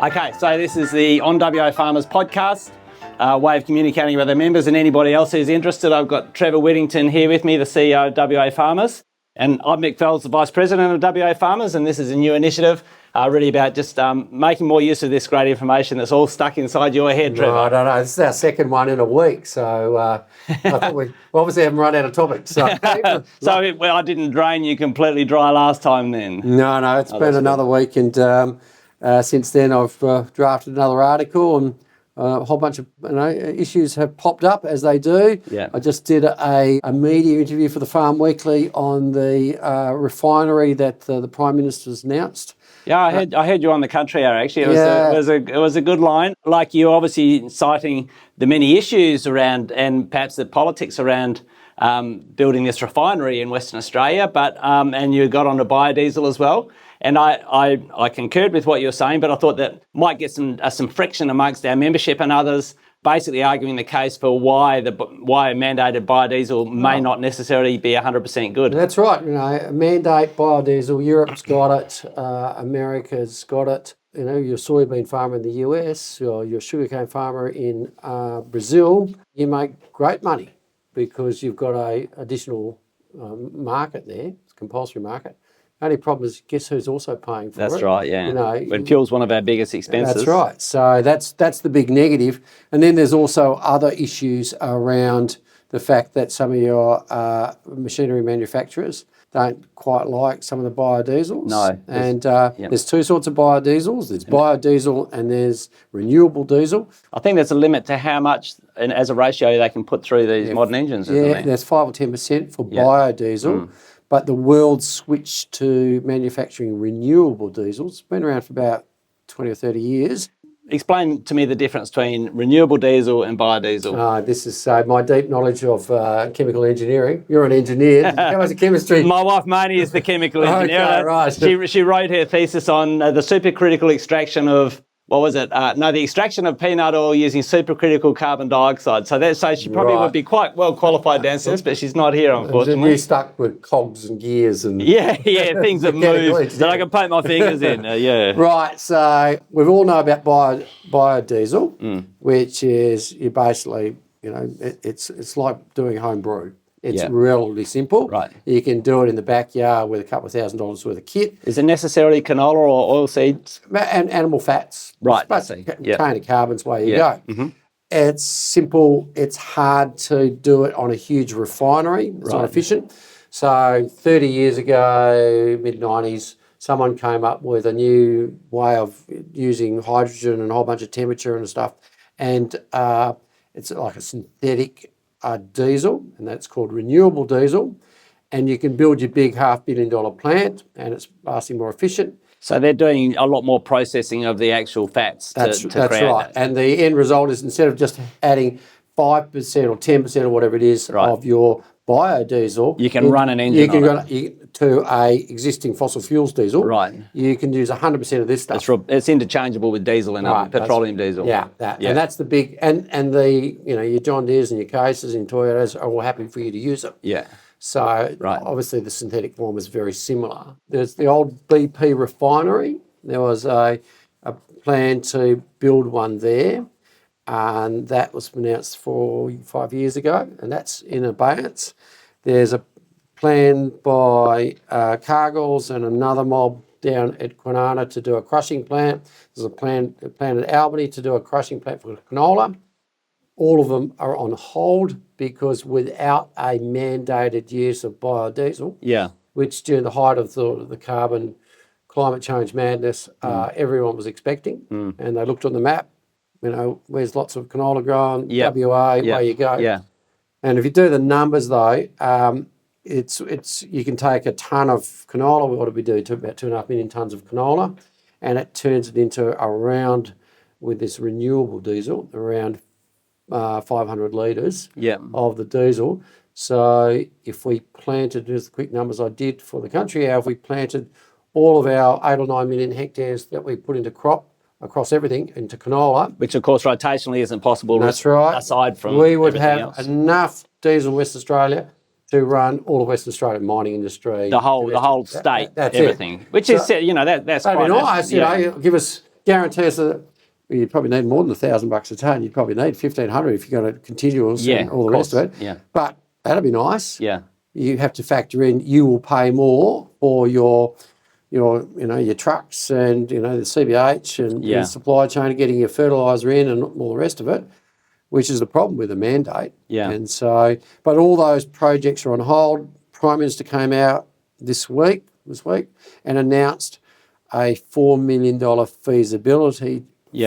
Okay, so this is the ONWAFarmers podcast, way of communicating with our members and anybody else who's interested. I've got Trevor Whittington here with me, the CEO of ONWAFarmers, and I'm Mick Fels, the Vice President of ONWAFarmers, and this is a new initiative really about just making more use of this great information that's all stuck inside your head, Trevor. No, I don't know. This is our second one in a week, so I think we obviously haven't run out of topics. So, well, I didn't drain you completely dry last time then. No, it's been another week, and since then I've drafted another article, and a whole bunch of issues have popped up as they do. Yeah. I just did a media interview for the Farm Weekly on the refinery that the Prime Minister's announced. Yeah, I heard you on the Country Hour. Actually, it was a good line. Like, you obviously citing the many issues around and perhaps the politics around building this refinery in Western Australia, but and you got onto biodiesel as well. And I concurred with what you were saying, but I thought that might get some friction amongst our membership and others, basically arguing the case for why mandated biodiesel may not necessarily be 100% good. That's right. Mandate biodiesel. Europe's got it. America's got it. Your soybean farmer in the US, or your sugarcane farmer in Brazil, you make great money because you've got a additional market there. It's a compulsory market. Only problem is, guess who's also paying for it? That's right, yeah. When fuel's one of our biggest expenses. That's right. So that's the big negative. And then there's also other issues around the fact that some of your machinery manufacturers don't quite like some of the biodiesels. No. And there's two sorts of biodiesels. There's biodiesel and there's renewable diesel. I think there's a limit to how much, and as a ratio, they can put through these modern engines, isn't there? There's 5 or 10% for biodiesel. But the world switched to manufacturing renewable diesels. It's been around for about 20 or 30 years. Explain to me the difference between renewable diesel and biodiesel. This is my deep knowledge of chemical engineering. You're an engineer. How much chemistry? My wife, Marnie, is the chemical engineer. Okay, right. She wrote her thesis on the supercritical extraction of, the extraction of peanut oil using supercritical carbon dioxide. So she probably would be quite well qualified downstairs, but she's not here, unfortunately. You're stuck with cogs and gears and things that move that I can poke my fingers in. Right. So we all know about biodiesel, which is you basically it's like doing home brew. It's relatively simple. Right. You can do it in the backyard with a couple of $1,000s worth of kit. Is it necessarily canola or oil seeds? And animal fats. Right. Container carbon's the way you go. Mm-hmm. It's simple. It's hard to do it on a huge refinery. It's not efficient. So 30 years ago, mid-90s, someone came up with a new way of using hydrogen and a whole bunch of temperature and stuff. And it's like a synthetic diesel, and that's called renewable diesel, and you can build your big $500 million plant, and it's vastly more efficient. So they're doing a lot more processing of the actual fats to create right. that. And the end result is, instead of just adding 5% or 10% or whatever it is of your biodiesel, you can run an engine to a existing fossil fuels diesel. Right. You can use 100% of this stuff. It's interchangeable with diesel and petroleum diesel. And that's the big and the your John Deeres and your Cases and Toyotas are all happy for you to use it. Yeah. So obviously the synthetic form is very similar. There's the old BP refinery. There was a plan to build one there, and that was announced 4 or 5 years ago, and that's in abeyance. There's a plan by Cargill's and another mob down at Kwinana to do a crushing plant. There's a plan at Albany to do a crushing plant for canola. All of them are on hold because without a mandated use of biodiesel, which during the height of the carbon climate change madness, everyone was expecting, and they looked on the map, where's lots of canola growing, WA, where you go. Yeah. And if you do the numbers though, it's you can take a ton of canola. What do we do? About 2.5 million tonnes of canola, and it turns it into around, with this renewable diesel, around 500 litres of the diesel. So if we planted, just the quick numbers I did for the Country Hour, if we planted all of our 8 or 9 million hectares that we put into crop across everything into canola, which of course rotationally isn't possible. That's right. Aside from we would have else. Enough diesel in Western Australia to run all of Western Australia, mining industry, the whole state, that's everything. it. Which is, that's that'd quite be nice. nice. Give guarantee us that you'd probably need more than $1,000 a tonne. You'd probably need 1,500 if you're going to continuous and all the rest of it. Yeah. But that'd be nice. Yeah. You have to factor in you will pay more for your trucks and the CBH and the supply chain, getting your fertiliser in and all the rest of it, which is the problem with the mandate. Yeah. And so, but all those projects are on hold. Prime Minister came out this week and announced a $4 million feasibility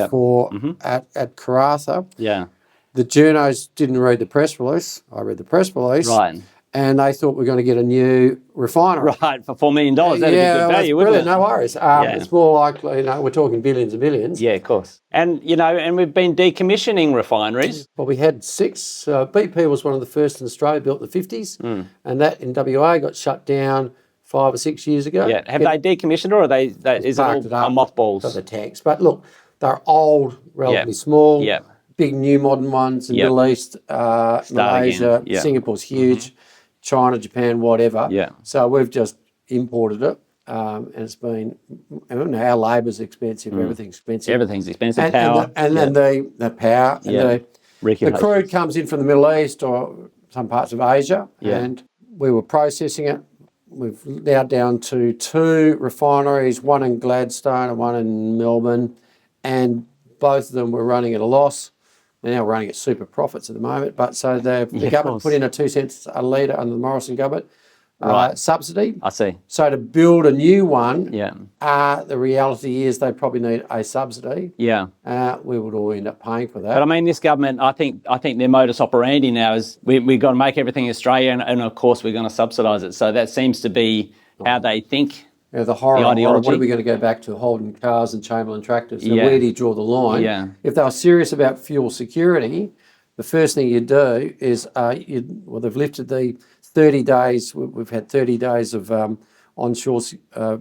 for at Karratha. Yeah. The journos didn't read the press release. I read the press release. Right. And they thought we're going to get a new refinery. Right, for $4 million. That'd be good value, wouldn't it? No worries. It's more likely, we're talking billions and billions. Yeah, of course. And, and we've been decommissioning refineries. Well, we had 6. BP was one of the first in Australia, built in the 50s. And that in WA got shut down 5 or 6 years ago. Yeah. Have they decommissioned or is it all mothballs? Got the tanks. But look, they're old, relatively small. Yeah. Big new modern ones in the Middle East, Malaysia, Singapore's huge. China, Japan, whatever. Yeah. So we've just imported it, and it's been. Our labour's expensive. Everything's expensive. Everything's expensive. And power. Then the power. And the crude comes in from the Middle East or some parts of Asia, and we were processing it. We've now down to 2 refineries, one in Gladstone and one in Melbourne, and both of them were running at a loss. They're now running at super profits at the moment. But so the government put in a 2 cents a litre under the Morrison government subsidy. I see. So to build a new one, the reality is they probably need a subsidy. Yeah. We would all end up paying for that. But I mean, this government, I think their modus operandi now is we've got to make everything Australian, and of course we're going to subsidise it. So that seems to be how they think. The horror, what are we going to go back to? Holding cars and Chamberlain tractors? So where do you draw the line? Yeah. If they were serious about fuel security, the first thing you do is, they've lifted the 30 days. We've had 30 days of onshore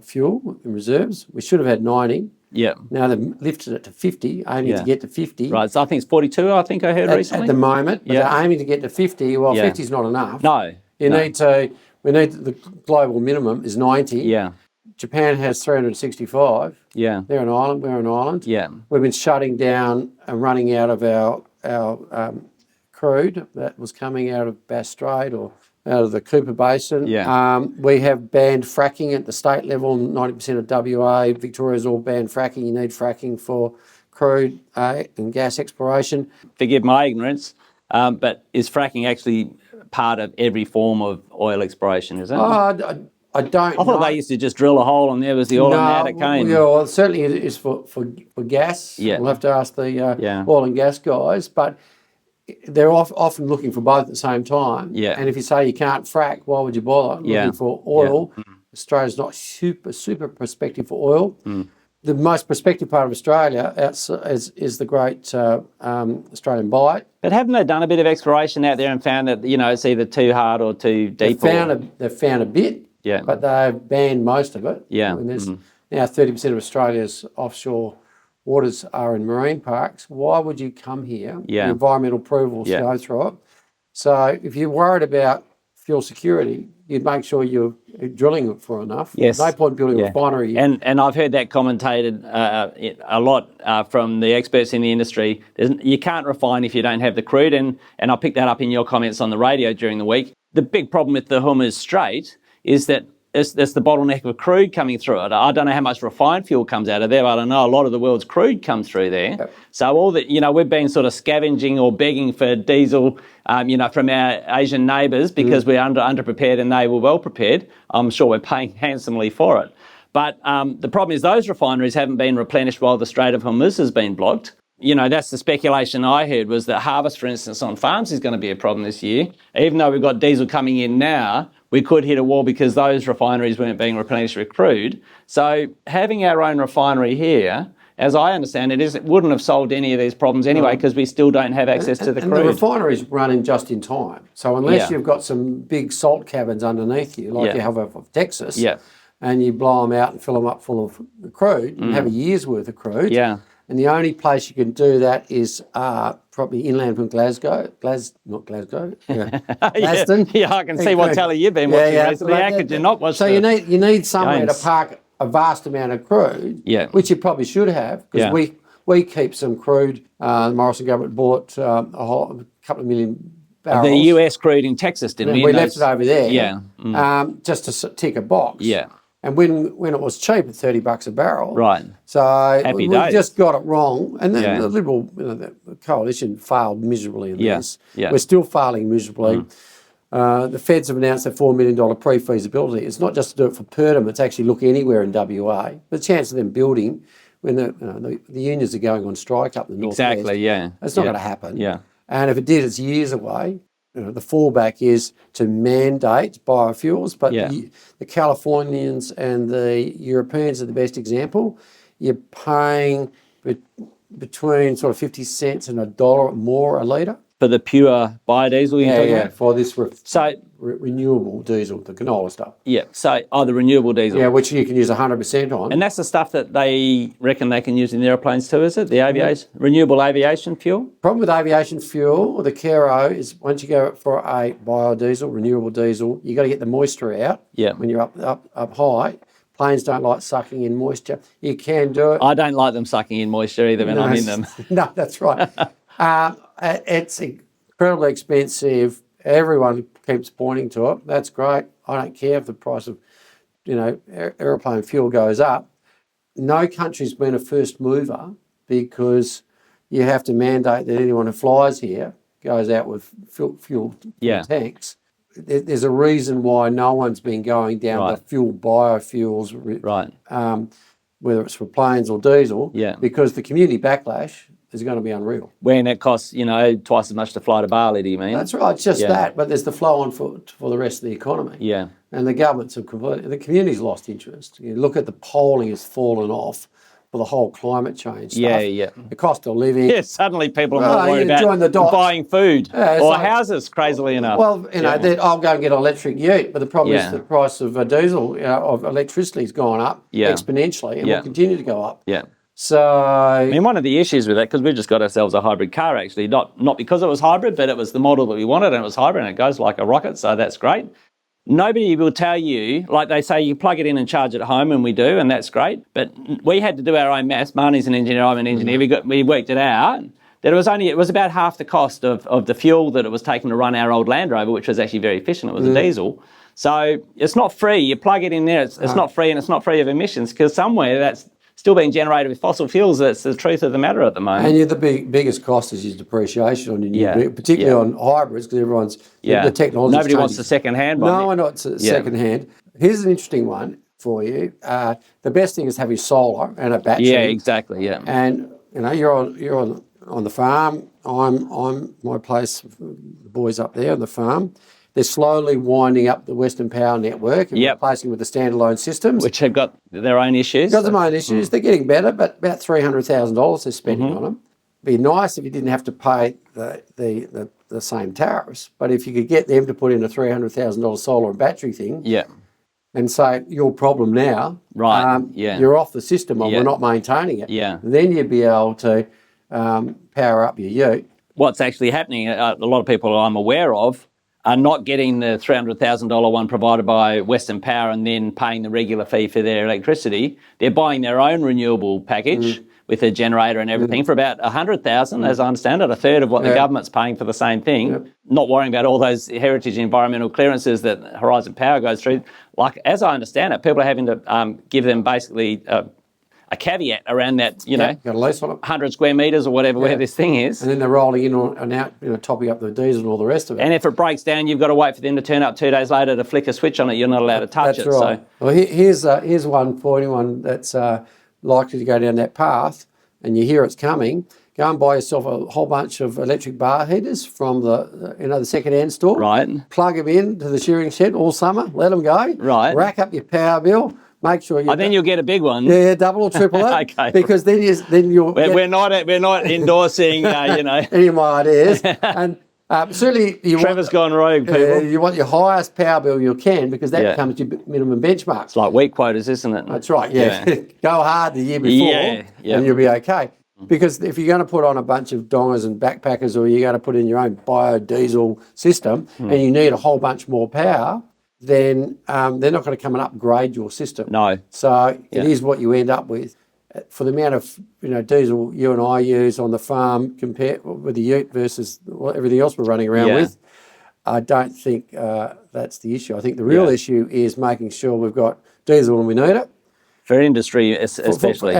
fuel in reserves. We should have had 90. Yeah. Now they've lifted it to 50, aiming to get to 50. Right, so I think it's 42, I think I heard recently. At the moment, but they're aiming to get to 50. Well, 50 is not enough. No. We need the global minimum is 90. Yeah. Japan has 365. Yeah. They're an island. We're an island. Yeah. We've been shutting down and running out of our crude that was coming out of Bass Strait or out of the Cooper Basin. Yeah. We have banned fracking at the state level. 90% of WA, Victoria's all banned fracking. You need fracking for crude and gas exploration. Forgive my ignorance, but is fracking actually part of every form of oil exploration, is it? I don't know. I thought they used to just drill a hole and there was the oil and out it came. Yeah, well, certainly it is for gas. Yeah. We'll have to ask the oil and gas guys, but they're often looking for both at the same time. Yeah. And if you say you can't frack, why would you bother looking for oil? Yeah. Australia's not super prospective for oil. The most prospective part of Australia is the great Australian Bight. But haven't they done a bit of exploration out there and found that it's either too hard or too deep? They've found a bit. Yeah. But they've banned most of it. Yeah. And there's now 30% of Australia's offshore waters are in marine parks. Why would you come here? Yeah. The environmental approvals go through it. So if you're worried about fuel security, you'd make sure you're drilling it for enough. Yes. No point building a refinery. And I've heard that commentated a lot from the experts in the industry. You can't refine if you don't have the crude. And I picked that up in your comments on the radio during the week. The big problem with the Hormuz Strait is that it's the bottleneck of crude coming through it. I don't know how much refined fuel comes out of there, but I know a lot of the world's crude comes through there. Yep. So all that, we've been sort of scavenging or begging for diesel, from our Asian neighbours because we're underprepared and they were well prepared. I'm sure we're paying handsomely for it. But the problem is those refineries haven't been replenished while the Strait of Hormuz has been blocked. That's the speculation I heard was that harvest, for instance, on farms is going to be a problem this year. Even though we've got diesel coming in now, we could hit a wall because those refineries weren't being replenished with crude. So having our own refinery here, as I understand it wouldn't have solved any of these problems anyway because we still don't have access to the crude. And the refinery's running just in time. So unless you've got some big salt caverns underneath you, like you have of Texas, and you blow them out and fill them up full of crude, you have a year's worth of crude. Yeah. And the only place you can do that is probably inland from Glasgow. Not Glasgow. Yeah. Glaston. Yeah, I can see what telly you've been watching recently. How could you not watch So you need somewhere to park a vast amount of crude, which you probably should have, because we keep some crude. The Morrison government bought a couple of million barrels. The US crude in Texas, didn't we? We left it over there. Yeah. Just to tick a box. Yeah. And when it was cheap at $30 a barrel. Right. So Happy we days. just got it wrong. And then the Liberal, the coalition failed miserably in this. Yeah. We're still failing miserably. The feds have announced a $4 million pre-feasibility. It's not just to do it for Pertham, it's actually look anywhere in WA. The chance of them building when the unions are going on strike up in the north. Exactly, yeah. It's not going to happen. Yeah. And if it did, it's years away. The fallback is to mandate biofuels, but the Californians and the Europeans are the best example. You're paying between sort of 50 cents and $1 more a litre. For the pure biodiesel you're talking about? For this renewable diesel, the canola stuff. Yeah, so, the renewable diesel. Yeah, which you can use 100% on. And that's the stuff that they reckon they can use in aeroplanes too, is it? The aviation, renewable aviation fuel? Problem with aviation fuel, the Kero, is once you go for a biodiesel, renewable diesel, you got to get the moisture out when you're up high. Planes don't like sucking in moisture. You can do it. I don't like them sucking in moisture either when I'm in them. No, that's right. It's incredibly expensive. Everyone keeps pointing to it. That's great. I don't care if the price of, aeroplane fuel goes up. No country's been a first mover because you have to mandate that anyone who flies here goes out with fuel tanks. There's a reason why no one's been going down the biofuels, whether it's for planes or diesel, because the community backlash is going to be unreal. When it costs, twice as much to fly to Bali, do you mean? That's right, it's just that, but there's the flow on for the rest of the economy. Yeah. And the governments have the community's lost interest. You look at the polling has fallen off for the whole climate change stuff. The cost of living. Yeah, suddenly people are more worried about buying food or houses, crazily enough. Well, I'll go and get an electric ute, but the problem is the price of diesel, of electricity has gone up exponentially and will continue to go up. Yeah. So, one of the issues with that, because we just got ourselves a hybrid car actually, not because it was hybrid, but it was the model that we wanted and it was hybrid and it goes like a rocket, so that's great. Nobody will tell you, like they say, you plug it in and charge it at home, and we do, and that's great. But we had to do our own maths. Marnie's an engineer, I'm an engineer. We worked it out. That it was about half the cost of the fuel that it was taking to run our old Land Rover, which was actually very efficient. It was a diesel. So it's not free. You plug it in there, it's not free, and it's not free of emissions, because somewhere that's still being generated with fossil fuels. That's the truth of the matter at the moment. And the biggest cost is your depreciation on your new vehicle, particularly on hybrids, because everyone's the technology. Nobody wants the second hand one. No one wants a second hand. Here's an interesting one for you. The best thing is having solar and a battery. Yeah, exactly. Yeah. And you're on the farm. I'm my place. The boys up there on the farm. They're slowly winding up the Western Power network and replacing with the standalone systems. Which have got their own issues. Got their own issues. They're getting better, but about $300,000 they're spending on them. It'd be nice if you didn't have to pay the same tariffs, but if you could get them to put in a $300,000 solar and battery thing and say, your problem now, you're off the system or we're not maintaining it, then you'd be able to power up your ute. What's actually happening, a lot of people I'm aware of, are not getting the $300,000 one provided by Western Power and then paying the regular fee for their electricity. They're buying their own renewable package with a generator and everything for about $100,000, as I understand it, a third of what the government's paying for the same thing. Not worrying about all those heritage environmental clearances that Horizon Power goes through. Like, as I understand it, people are having to give them basically a caveat around that, got a lease on it. 100 square metres or whatever where this thing is. And then they're rolling in and out, topping up the diesel and all the rest of it. And if it breaks down, you've got to wait for them to turn up 2 days later to flick a switch on it. You're not allowed to touch it. That's right. So. Well, here's one for anyone that's likely to go down that path and you hear it's coming. Go and buy yourself a whole bunch of electric bar heaters from the second-hand store. Right. Plug them in to the shearing shed all summer. Let them go. Right. Rack up your power bill. Make sure you. Then you'll get a big one. Yeah, double or triple it. Okay. Because then you'll. We're not endorsing any of my ideas. And certainly Trevor's gone rogue, people. You want your highest power bill you can, because that becomes your minimum benchmark. It's like wheat quotas, isn't it? That's right. Yeah. Go hard the year before, and you'll be okay. Because if you're going to put on a bunch of dongers and backpackers, or you're going to put in your own biodiesel system, and you need a whole bunch more power, then they're not going to come and upgrade your system. No. So it is what you end up with. For the amount of diesel you and I use on the farm compared with the ute versus everything else we're running around with, I don't think that's the issue. I think the real issue is making sure we've got diesel when we need it. For industry, especially.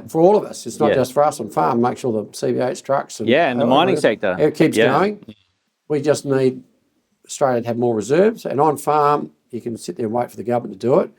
For all of us. It's not just for us on farm. Make sure the CBH trucks and the mining sector. It keeps going. We just need Australia to have more reserves. And on farm, you can sit there and wait for the government to do it.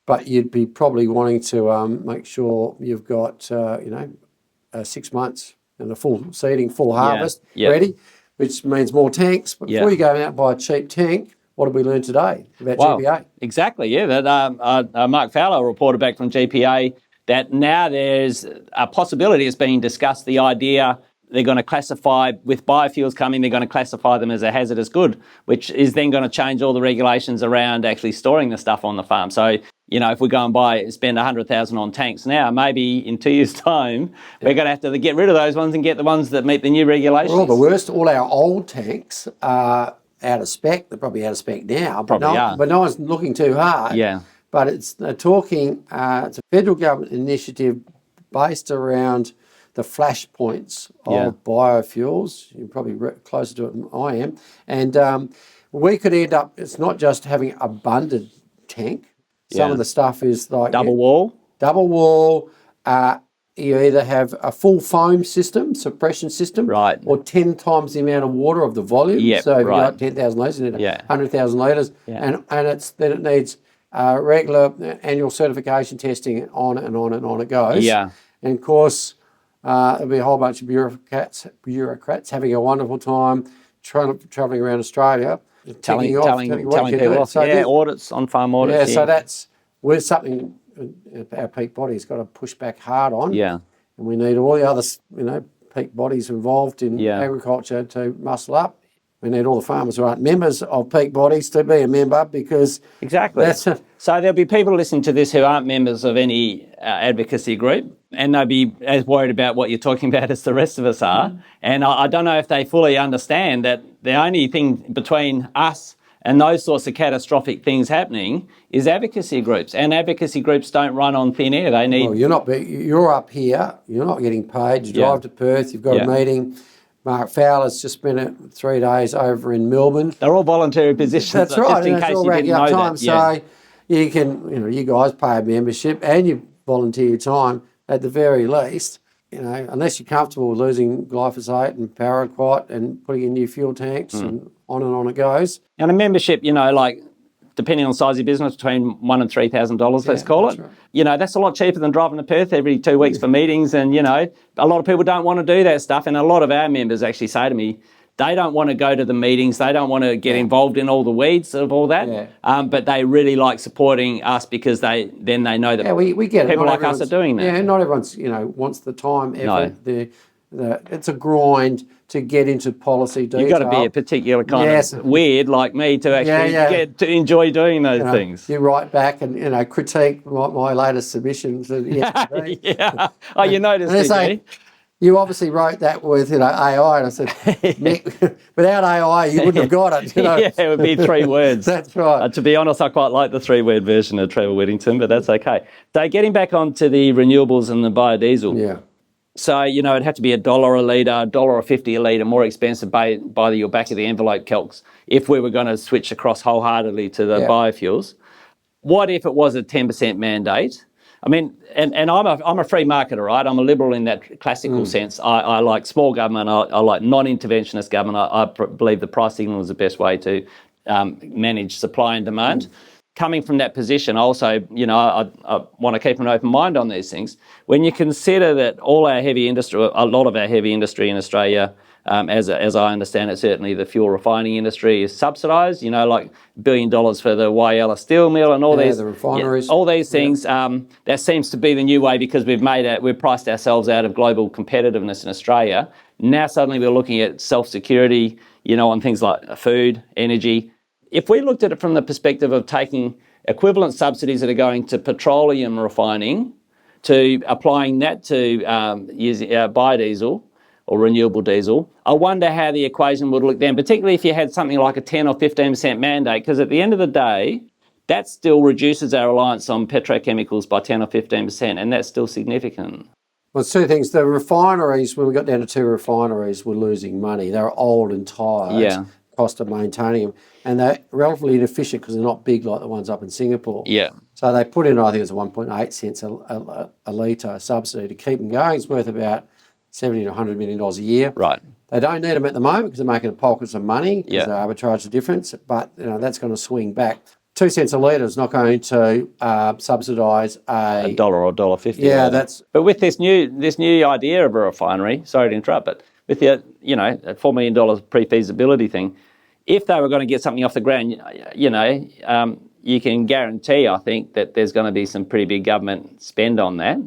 But you'd be probably wanting to make sure you've got, 6 months and a full seeding, full harvest ready, which means more tanks. But before you go out and buy a cheap tank, what did we learn today about GPA? Exactly, that Mark Fowler reported back from GPA that now there's a possibility it's being discussed, the idea they're going to classify, with biofuels coming, they're going to classify them as a hazardous good, which is then going to change all the regulations around actually storing the stuff on the farm. So, if we go and spend 100,000 on tanks now, maybe in 2 years' time, we're going to have to get rid of those ones and get the ones that meet the new regulations. Well, the worst, all our old tanks are out of spec. They're probably out of spec now, but no one's looking too hard. Yeah. But it's it's a federal government initiative based around the flashpoints of biofuels. You're probably closer to it than I am. And we could end up, it's not just having a bundled tank. Some of the stuff is like double wall. You either have a full foam system, suppression system, or 10 times the amount of water of the volume. So if you've got 10,000 litres, you need 100,000 litres. And it needs regular annual certification testing, on and on and on it goes. Yeah. And of course, there'll be a whole bunch of bureaucrats having a wonderful time travelling around Australia, telling people off. Audits, on-farm audits. So that's something our peak body's got to push back hard on. Yeah. And we need all the other, peak bodies involved in agriculture to muscle up. We need all the farmers who aren't members of peak bodies to be a member, because so there'll be people listening to this who aren't members of any advocacy group, and they'll be as worried about what you're talking about as the rest of us are. And I don't know if they fully understand that the only thing between us and those sorts of catastrophic things happening is advocacy groups. And advocacy groups don't run on thin air. They need... Well, you're up here, you're not getting paid, you drive to Perth, you've got a meeting. Mark Fowler's just spent 3 days over in Melbourne. They're all voluntary positions. That's right. Just in case you didn't know that. So you can, you guys pay a membership and you volunteer your time at the very least. Unless you're comfortable with losing glyphosate and paraquat and putting in new fuel tanks and on it goes. And a membership, depending on the size of your business, between $1,000 and $3,000, let's call it. Right. That's a lot cheaper than driving to Perth every 2 weeks for meetings. And, a lot of people don't want to do that stuff. And a lot of our members actually say to me, they don't want to go to the meetings. They don't want to get involved in all the weeds of all that. Yeah. But they really like supporting us because they know that we get it. People like us are doing that. Yeah, not everyone's, wants the time, effort. No. It's a grind to get into policy detail. You've got to be a particular kind of weird like me to actually get to enjoy doing those things. You write back and critique my latest submissions. And, Oh, you noticed it, you obviously wrote that with AI, and I said, Mick, without AI, you wouldn't have got it. Yeah, it would be 3 words. That's right. To be honest, I quite like the 3-word version of Trevor Whittington, but that's okay. So getting back onto the renewables and the biodiesel. Yeah. So, it'd have to be $1 a litre, $1.50 a litre, more expensive by your back of the envelope calcs if we were going to switch across wholeheartedly to the biofuels. What if it was a 10% mandate? I mean, and I'm a free marketer, right? I'm a liberal in that classical sense. I like small government. I like non-interventionist government. I believe the price signal is the best way to manage supply and demand. Coming from that position, also, I want to keep an open mind on these things. When you consider that all our heavy industry, a lot of our heavy industry in Australia, as I understand it, certainly the fuel refining industry is subsidised, like $1 billion for the Whyalla steel mill and all these. The refineries. All these things, that seems to be the new way because we've priced ourselves out of global competitiveness in Australia. Now suddenly we're looking at self-security, on things like food, energy. If we looked at it from the perspective of taking equivalent subsidies that are going to petroleum refining, to applying that to using biodiesel or renewable diesel, I wonder how the equation would look then, particularly if you had something like a 10 or 15% mandate, because at the end of the day, that still reduces our reliance on petrochemicals by 10 or 15%, and that's still significant. Well, two things. The refineries, when we got down to 2 refineries, were losing money. They were old and tired. Yeah. Cost of maintaining them. And they're relatively inefficient because they're not big like the ones up in Singapore. Yeah. So they put in, I think it was 1.8 cents a litre subsidy to keep them going. It's worth about $70 to $100 million a year. Right. They don't need them at the moment because they're making pockets of money because Yeah. they arbitrage the difference. But that's going to swing back. 2 cents a litre is not going to subsidise $1 or $1.50. Yeah, that's. But with this new idea of a refinery, sorry to interrupt, but with the a $4 million pre-feasibility thing, if they were going to get something off the ground, you can guarantee, I think, that there's going to be some pretty big government spend on that.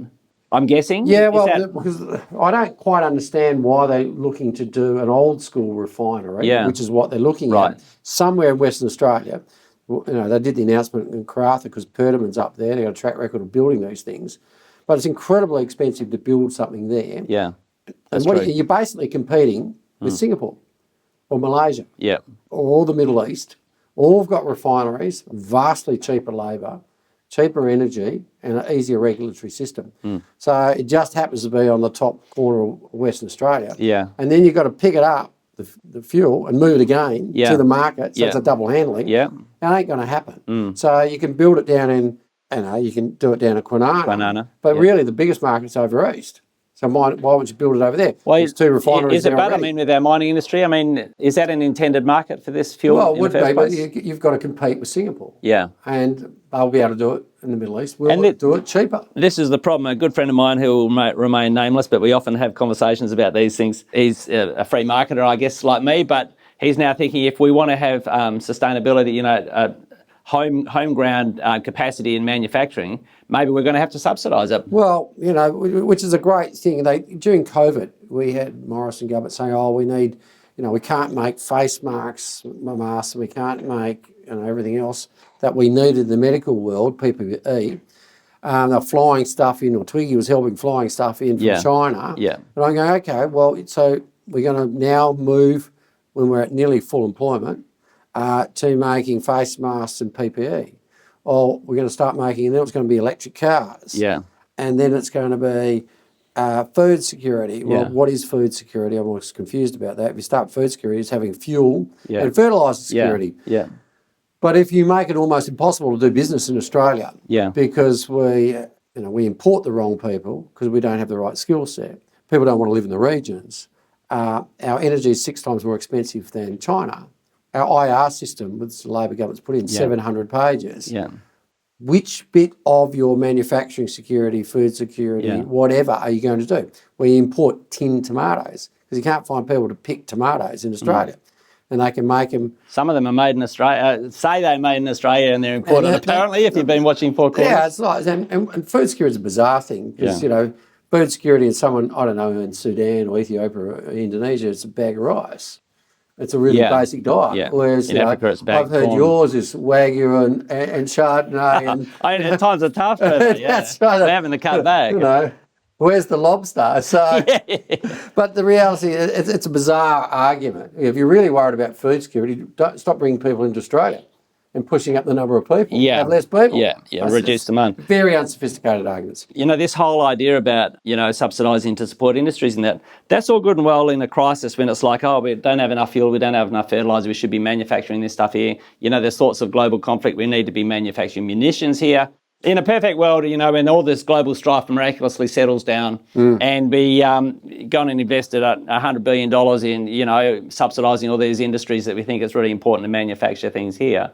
I'm guessing. Yeah, well, because I don't quite understand why they're looking to do an old school refinery, which is what they're looking at somewhere in Western Australia. They did the announcement in Karratha because Perdaman's up there. They've got a track record of building these things. But it's incredibly expensive to build something there. Yeah, that's true. You're basically competing with Singapore or Malaysia or the Middle East. All have got refineries, vastly cheaper labour, cheaper energy and an easier regulatory system. So it just happens to be on the top corner of Western Australia. Yeah. And then you've got to pick it up, the fuel, and move it again to the market. So it's a double handling. Yeah. It ain't going to happen. So you can build it down in, you can do it down in Kwinana. But really the biggest market's over east. So why wouldn't you build it over there? Well, there's 2 refineries is it bad? I mean, with our mining industry, is that an intended market for this fuel? Well, it would be, but place? you've got to compete with Singapore. Yeah. And they'll be able to do it in the Middle East. We'll do it cheaper. This is the problem. A good friend of mine who will remain nameless, but we often have conversations about these things. He's a free marketer, I guess, like me, but he's now thinking if we want to have sustainability, home ground capacity in manufacturing, maybe we're going to have to subsidise it. Well, which is a great thing. During COVID, we had Morrison government saying, we need, we can't make face masks, and we can't make everything else that we needed in the medical world, PPE. They're flying stuff in, or Twiggy was helping flying stuff in from China. Yeah. And I'm going, okay, well, so we're going to now move, when we're at nearly full employment, to making face masks and PPE. Or we're going to start making, and then it's going to be electric cars. Yeah. And then it's going to be food security. Well, what is food security? I'm always confused about that. If you start food security, it's having fuel and fertiliser security. Yeah. But if you make it almost impossible to do business in Australia, because we import the wrong people because we don't have the right skill set. People don't want to live in the regions. Our energy is 6 times more expensive than China. Our IR system, which the Labor government's put in 700 pages. Yeah. Which bit of your manufacturing security, food security, whatever, are you going to do? We import tinned tomatoes because you can't find people to pick tomatoes in Australia. And they can make them. Some of them are made in Australia. Say they're made in Australia and they're imported. Apparently, if you've been watching Four Corners. Yeah, it's like, and food security is a bizarre thing because food security in someone, I don't know, in Sudan or Ethiopia or Indonesia, it's a bag of rice. It's a really basic diet. Yeah. Whereas in Africa, it's I've heard corn. Yours is Wagyu and Chardonnay. And at times it's tough, but that's right. They're having to cut back. Where's the lobster? So, but the reality, it's a bizarre argument. If you're really worried about food security, don't stop bringing people into Australia and pushing up the number of people. Yeah. Have less people. Yeah, reduce demand. Very unsophisticated arguments. This whole idea about, subsidising to support industries and that's all good and well in a crisis when it's like, we don't have enough fuel, we don't have enough fertiliser, we should be manufacturing this stuff here. There's sorts of global conflict, we need to be manufacturing munitions here. In a perfect world, when all this global strife miraculously settles down and we go and invest $100 billion in, subsidising all these industries that we think it's really important to manufacture things here.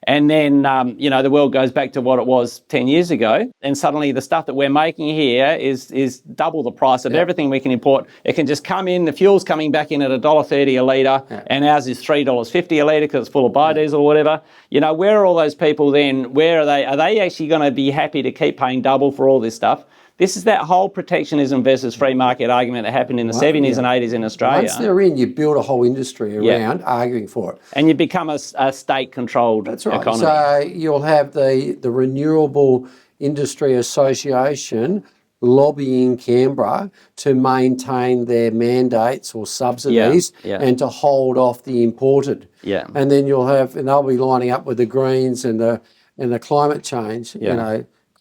And then, the world goes back to what it was 10 years ago. And suddenly the stuff that we're making here is double the price of everything we can import. It can just come in, the fuel's coming back in at $1.30 a litre, and ours is $3.50 a litre because it's full of biodiesel or whatever. Where are all those people then? Where are they? Are they actually going to be happy to keep paying double for all this stuff? This is that whole protectionism versus free market argument that happened in the 70s and 80s in Australia. Once they're in, you build a whole industry around arguing for it. And you become a state-controlled economy. So you'll have the Renewable Industry Association lobbying Canberra to maintain their mandates or subsidies and to hold off the imported. Yeah. And then and they'll be lining up with the Greens and the in the climate change,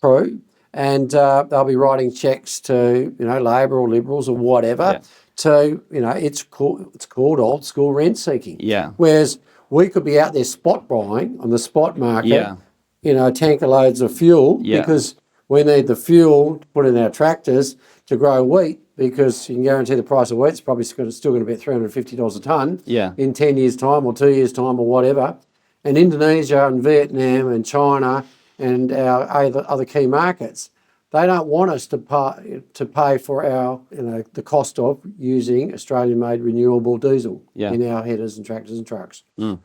crew, and they'll be writing checks to, Labor or Liberals or whatever to, it's called old school rent seeking. Yeah. Whereas we could be out there spot buying on the spot market, tanker loads of fuel because we need the fuel to put in our tractors to grow wheat, because you can guarantee the price of wheat's probably still going to be at $350 a tonne in 10 years' time or 2 years' time or whatever. And Indonesia and Vietnam and China and our other key markets, they don't want us to pay for our, the cost of using Australian-made renewable diesel in our headers and tractors and trucks.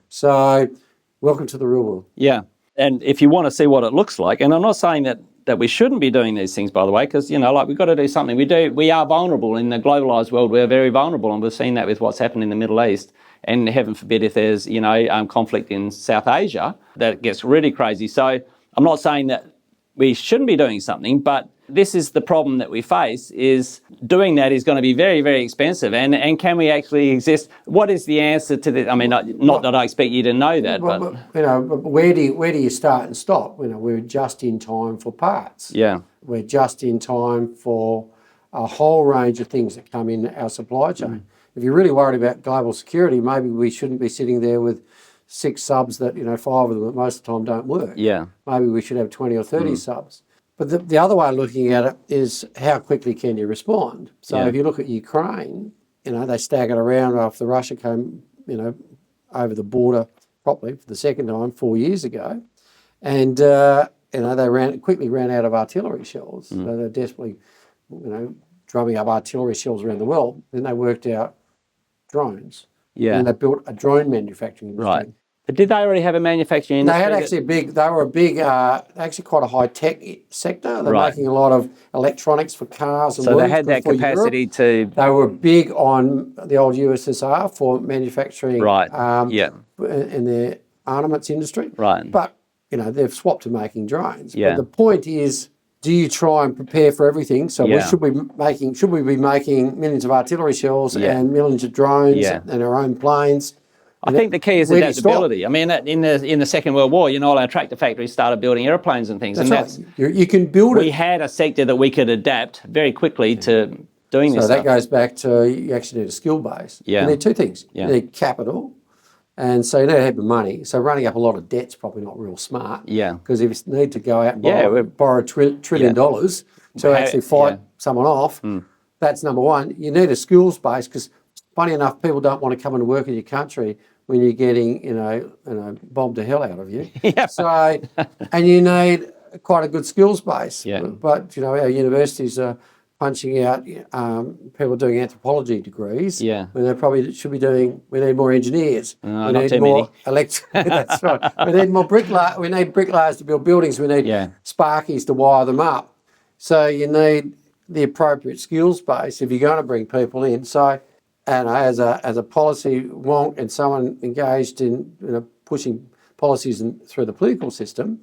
So, welcome to the real world. Yeah, and if you want to see what it looks like, and I'm not saying that we shouldn't be doing these things, by the way, because, we've got to do something. We are vulnerable in the globalised world. We're very vulnerable, and we've seen that with what's happened in the Middle East. And heaven forbid if there's, conflict in South Asia, that gets really crazy. So I'm not saying that we shouldn't be doing something, but this is the problem that we face, is doing that is going to be very, very expensive. And can we actually exist? What is the answer to this? I mean, not that I expect you to know that, but where do you start and stop? We're just in time for parts. Yeah. We're just in time for a whole range of things that come in our supply chain. If you're really worried about global security, maybe we shouldn't be sitting there with 6 subs that, 5 of them at most of the time don't work. Yeah. Maybe we should have 20 or 30 subs. But the other way of looking at it is, how quickly can you respond? So if you look at Ukraine, they staggered around after Russia came, over the border properly for the second time 4 years ago. And, they quickly ran out of artillery shells. So they're desperately, drumming up artillery shells around the world. Then they worked out drones. Yeah. And they built a drone manufacturing industry. Right. But did they already have a manufacturing industry? They had actually quite a high-tech sector. They're making a lot of electronics for cars and so they had that capacity Europe. They were big on the old USSR for manufacturing in their armaments industry. Right. But, they've swapped to making drones. Yeah. But the point is, do you try and prepare for everything? So should we be making millions of artillery shells and millions of drones and our own planes? I think the key is adaptability. I mean, in the Second World War, all our tractor factories started building airplanes and things. That's right. You can build it. We had a sector that we could adapt very quickly to doing this stuff. So that goes back to, you actually need a skill base. Yeah. You need 2 things. You need capital, and so you need a heap of money. So running up a lot of debt's probably not real smart. Yeah. Because if you need to go out and borrow $1 trillion to actually fight someone off, that's number one. You need a skills base, because funny enough, people don't want to come and work in your country when you're getting, bombed to hell out of you. So, and you need quite a good skills base. Yeah. But, our universities are punching out people doing anthropology degrees. Yeah. When they probably should be doing, we need more engineers. We not need too more many. That's right. We need more bricklayers. We need bricklayers to build buildings. We need sparkies to wire them up. So you need the appropriate skills base if you're going to bring people in. So, and as a policy wonk and someone engaged in pushing policies through the political system,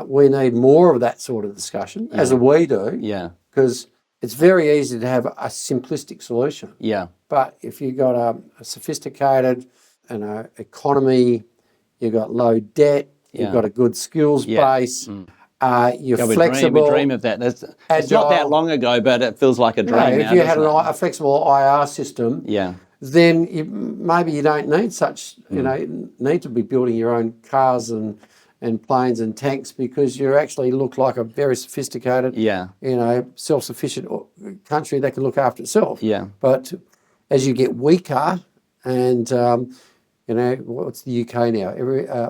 we need more of that sort of discussion, as we do. Yeah. Because it's very easy to have a simplistic solution. Yeah. But if you've got a sophisticated economy, you've got low debt, you've got a good skills base. You're flexible. We dream of that. It's not that long ago, but it feels like a dream now. If you had a flexible IR system, then maybe you don't need such, need to be building your own cars and planes and tanks, because you actually look like a very sophisticated, self-sufficient country that can look after itself. Yeah. But as you get weaker and what's the UK now?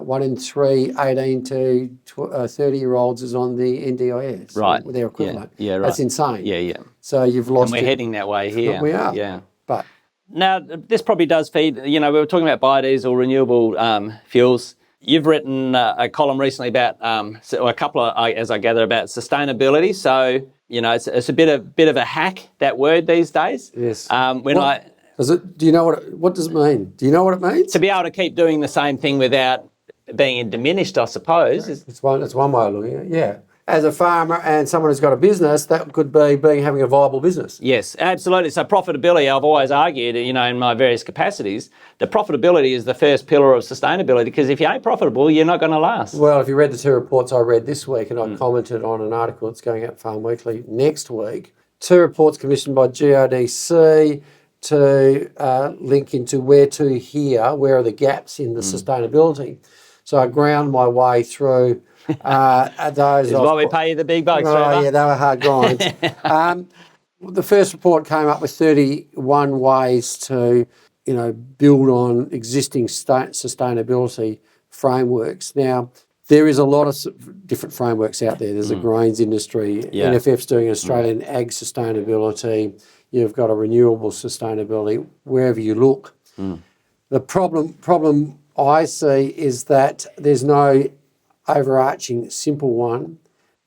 1 in 3 18 to 30-year-olds is on the NDIS. Right. With their equivalent. Yeah, right. That's insane. Yeah. So you've lost. And we're heading that way here. We are. Yeah. But now this probably does feed. We were talking about biodiesel, renewable fuels. You've written a column recently about, or a couple of, as I gather, about sustainability. So it's a bit of a hack, that word these days. Yes. Do you know what does it mean? Do you know what it means? To be able to keep doing the same thing without being diminished, I suppose. That's one way of looking at it, yeah. as a farmer and someone who's got a business, that could be having a viable business. Yes, absolutely. So profitability, I've always argued, in my various capacities, that profitability is the first pillar of sustainability, because if you ain't profitable, you're not going to last. Well, if you read the 2 reports I read this week, and I commented on an article that's going out Farm Weekly next week, 2 reports commissioned by GRDC to link into where are the gaps in the sustainability. So I ground my way through those. Is why we pay you the big bucks, Trevor. Oh, yeah, they were hard grinds. The first report came up with 31 ways to, build on existing sustainability frameworks. Now, there is a lot of different frameworks out there. There's a grains industry. NFF's doing Australian ag sustainability. You've got a renewable sustainability. Wherever you look, the problem I see is that there's no overarching simple one,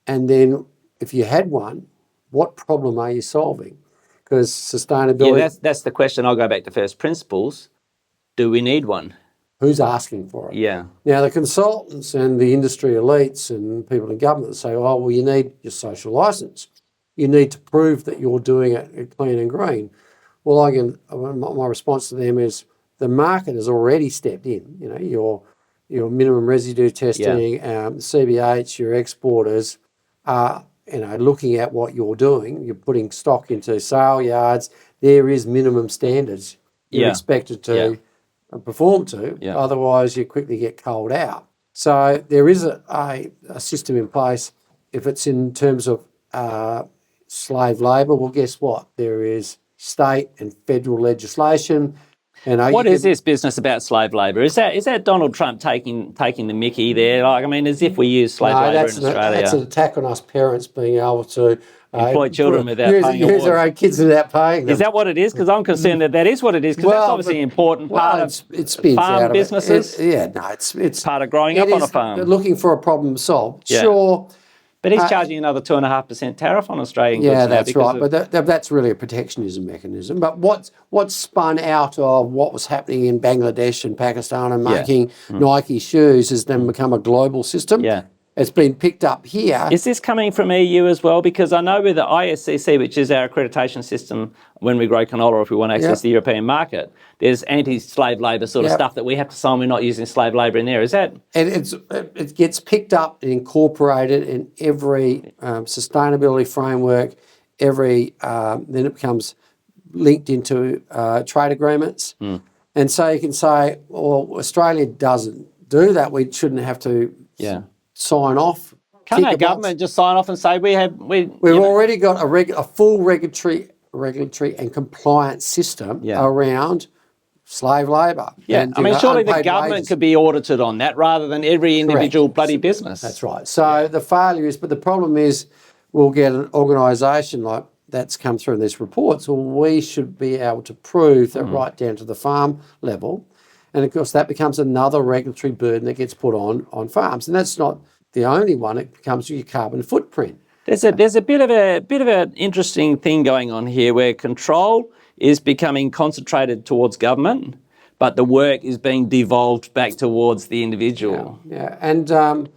and then if you had one, what problem are you solving? Because sustainability... Yeah, that's the question. I'll go back to first principles. Do we need one? Who's asking for it? Yeah. Now, the consultants and the industry elites and people in government say, oh, well, you need your social licence. You need to prove that you're doing it clean and green. Well, my response to them is the market has already stepped in. Your minimum residue testing, CBH, your exporters are, looking at what you're doing. You're putting stock into sale yards. There is minimum standards you're expected to perform to. Yeah. Otherwise, you quickly get culled out. So there is a system in place. If it's in terms of slave labour, well, guess what? There is state and federal legislation. What is this business about slave labour? Is that Donald Trump taking the mickey there? As if we use slave labour in Australia. That's an attack on us parents being able to employ children without paying use our own kids without paying them. Is that what it is? Because I'm concerned that is what it is, because that's obviously an important part of farm businesses. It's part of growing up on a farm. Looking for a problem solved. Yeah. Sure. But he's charging another 2.5% tariff on Australian goods. Yeah, that's right. But that's really a protectionism mechanism. But what's spun out of what was happening in Bangladesh and Pakistan and making Nike shoes has then become a global system. Yeah. It's been picked up here. Is this coming from EU as well? Because I know with the ISCC, which is our accreditation system when we grow canola, if we want to access the European market, there's anti-slave labour sort of stuff that we have to sign. We're not using slave labour in there. Is that? And it gets picked up and incorporated in every sustainability framework. Then it becomes linked into trade agreements. And so you can say, well, Australia doesn't do that. We shouldn't have to sign off. Can't our government just sign off and say we've already got a full regulatory and compliance system around slave labour? Yeah, and, surely the government could be audited on that rather than every individual bloody business. That's right. So the failure is, but the problem is, we'll get an organisation like that's come through in these reports. Well, we should be able to prove that right down to the farm level. And of course, that becomes another regulatory burden that gets put on farms, and that's not the only one. It becomes your carbon footprint. There's a bit of an interesting thing going on here, where control is becoming concentrated towards government, but the work is being devolved back towards the individual. Yeah. And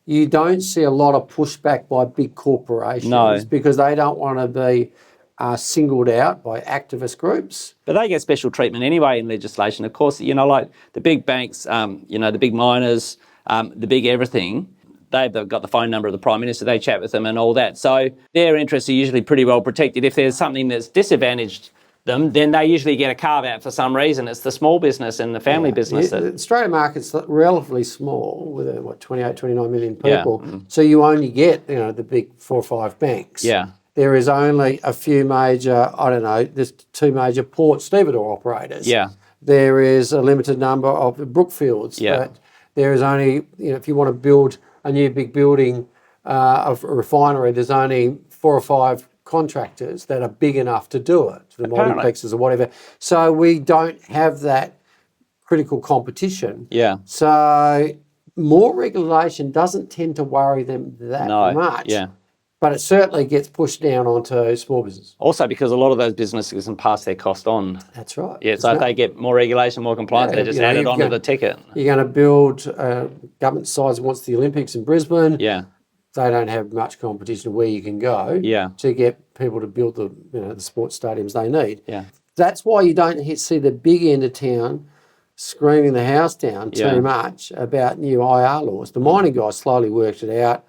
you don't see a lot of pushback by big corporations because they don't want to be singled out by activist groups. But they get special treatment anyway in legislation. Of course, like the big banks, the big miners, the big everything, they've got the phone number of the Prime Minister, they chat with them and all that. So their interests are usually pretty well protected. If there's something that's disadvantaged them, then they usually get a carve-out for some reason. It's the small business and the family business. The Australian market's relatively small, with 28, 29 million people. Yeah. So you only get, the big 4 or 5 banks. Yeah. There is only a few major, there's 2 major port stevedore operators. Yeah. There is a limited number of Brookfields. Yeah. But there is only, if you want to build a new big building of a refinery, there's only 4 or 5 contractors that are big enough to do it, the multiplexes or whatever. So we don't have that critical competition. Yeah. So more regulation doesn't tend to worry them that much. Yeah. But it certainly gets pushed down onto small business. Also because a lot of those businesses can pass their cost on. That's right. Yeah, so if they get more regulation, more compliance, they just add it onto the ticket. You're going to build, government decides wants the Olympics in Brisbane. Yeah. they don't have much competition where you can go to get people to build the sports stadiums they need. Yeah. That's why you don't see the big end of town screaming the house down too much about new IR laws. The mining guys slowly worked it out